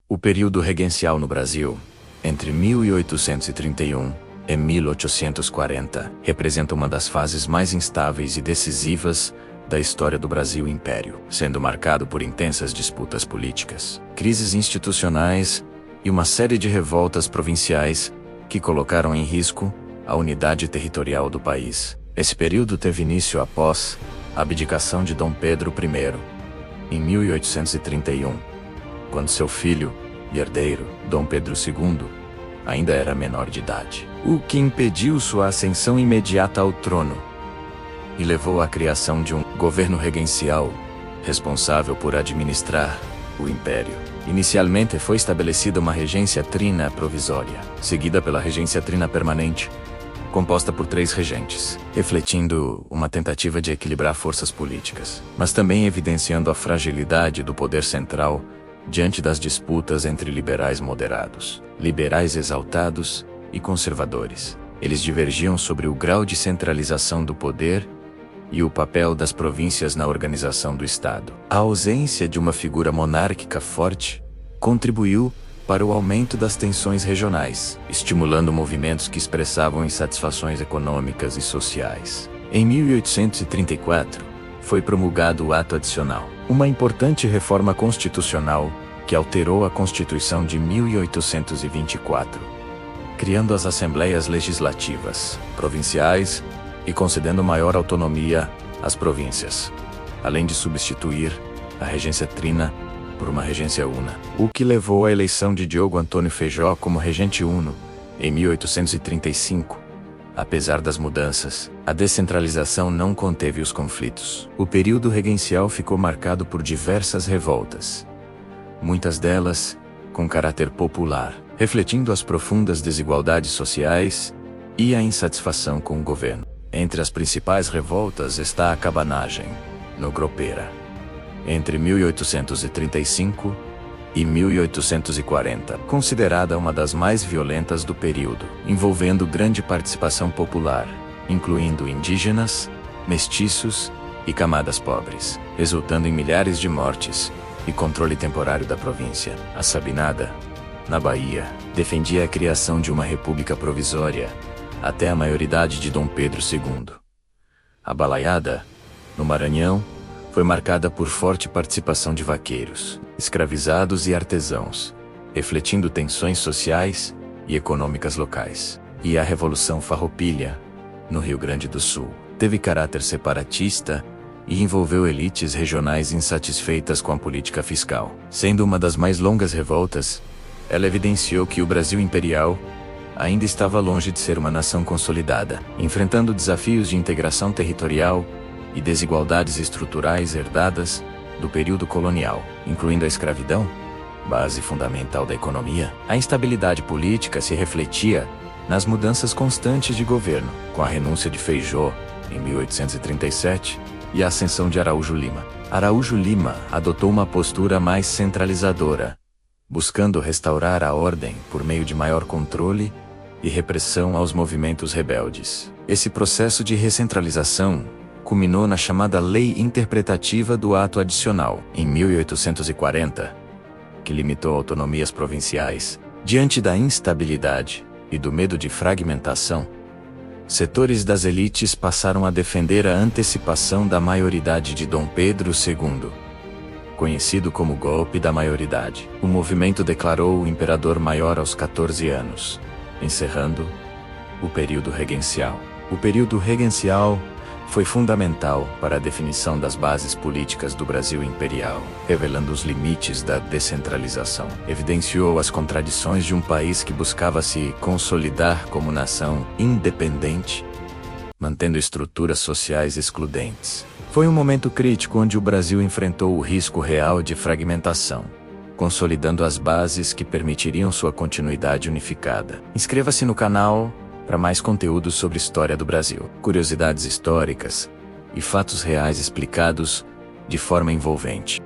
O período regencial no Brasil, entre 1831 e 1840, representa uma das fases mais instáveis e decisivas da história do Brasil Império, sendo marcado por intensas disputas políticas, crises institucionais e uma série de revoltas provinciais que colocaram em risco a unidade territorial do país. Esse período teve início após a abdicação de Dom Pedro I, em 1831, quando seu filho e herdeiro, Dom Pedro II, ainda era menor de idade, o que impediu sua ascensão imediata ao trono e levou à criação de um governo regencial responsável por administrar o império. Inicialmente foi estabelecida uma regência trina provisória, seguida pela regência trina permanente, composta por 3 regentes, refletindo uma tentativa de equilibrar forças políticas, mas também evidenciando a fragilidade do poder central diante das disputas entre liberais moderados, liberais exaltados e conservadores. Eles divergiam sobre o grau de centralização do poder e o papel das províncias na organização do Estado. A ausência de uma figura monárquica forte contribuiu para o aumento das tensões regionais, estimulando movimentos que expressavam insatisfações econômicas e sociais. Em 1834, foi promulgado o Ato Adicional, uma importante reforma constitucional que alterou a Constituição de 1824, criando as Assembleias Legislativas provinciais e concedendo maior autonomia às províncias, além de substituir a regência trina por uma regência una, o que levou à eleição de Diogo Antônio Feijó como regente uno em 1835. Apesar das mudanças, a descentralização não conteve os conflitos. O período regencial ficou marcado por diversas revoltas, muitas delas com caráter popular, refletindo as profundas desigualdades sociais e a insatisfação com o governo. Entre as principais revoltas está a cabanagem, no Gropera, entre 1835 e 1840, considerada uma das mais violentas do período, envolvendo grande participação popular, incluindo indígenas, mestiços e camadas pobres, resultando em milhares de mortes e controle temporário da província. A Sabinada, na Bahia, defendia a criação de uma república provisória até a maioridade de Dom Pedro II. A Balaiada, no Maranhão, foi marcada por forte participação de vaqueiros, escravizados e artesãos, refletindo tensões sociais e econômicas locais. E a Revolução Farroupilha, no Rio Grande do Sul, teve caráter separatista e envolveu elites regionais insatisfeitas com a política fiscal. Sendo uma das mais longas revoltas, ela evidenciou que o Brasil imperial ainda estava longe de ser uma nação consolidada, enfrentando desafios de integração territorial e desigualdades estruturais herdadas do período colonial, incluindo a escravidão, base fundamental da economia. A instabilidade política se refletia nas mudanças constantes de governo, com a renúncia de Feijó em 1837 e a ascensão de Araújo Lima. Araújo Lima adotou uma postura mais centralizadora, buscando restaurar a ordem por meio de maior controle e repressão aos movimentos rebeldes. Esse processo de recentralização culminou na chamada Lei Interpretativa do Ato Adicional, em 1840, que limitou autonomias provinciais. Diante da instabilidade e do medo de fragmentação, setores das elites passaram a defender a antecipação da maioridade de Dom Pedro II, conhecido como Golpe da Maioridade. O movimento declarou o imperador maior aos 14 anos, encerrando o período regencial. O período regencial foi fundamental para a definição das bases políticas do Brasil imperial, revelando os limites da descentralização. Evidenciou as contradições de um país que buscava se consolidar como nação independente, mantendo estruturas sociais excludentes. Foi um momento crítico onde o Brasil enfrentou o risco real de fragmentação, consolidando as bases que permitiriam sua continuidade unificada. Inscreva-se no canal para mais conteúdo sobre história do Brasil, curiosidades históricas e fatos reais explicados de forma envolvente.